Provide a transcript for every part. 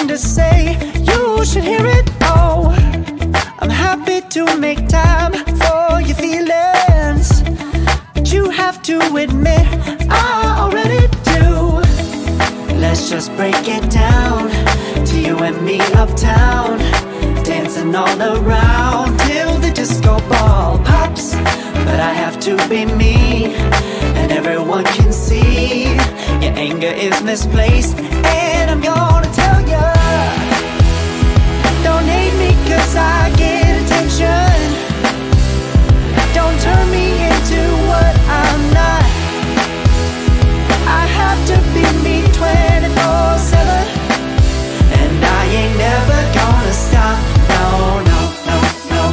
something to say, you should hear it. Oh, I'm happy to make time for your feelings, but you have to admit I already do. Let's just break it down to you and me uptown, dancing all around till the disco ball pops. But I have to be me, and everyone can see your anger is misplaced. And I'm gonna tell ya, don't hate me cause I get attention. Don't turn me into what I'm not. I have to be me 24/7, and I ain't never gonna stop. No, no, no, no.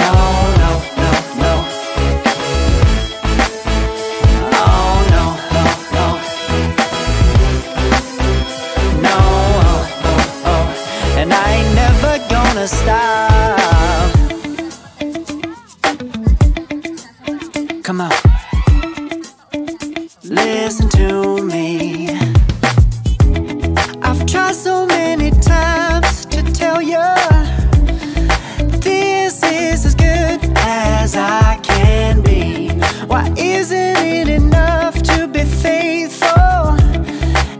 No, no, no, no. Oh, no, no, no. No, oh, oh, oh. And I ain't never gonna stop. Come on. Listen to me. I've tried so many times to tell you this is as good as I can be. Why isn't it enough to be faithful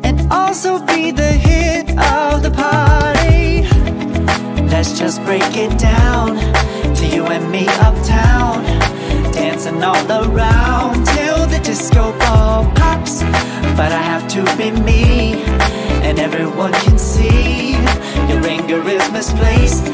and also be the hit of the party? Let's just break it down to you and me uptown, dancing all around till the disco ball pops. But I have to be me, and everyone can see your anger is misplaced.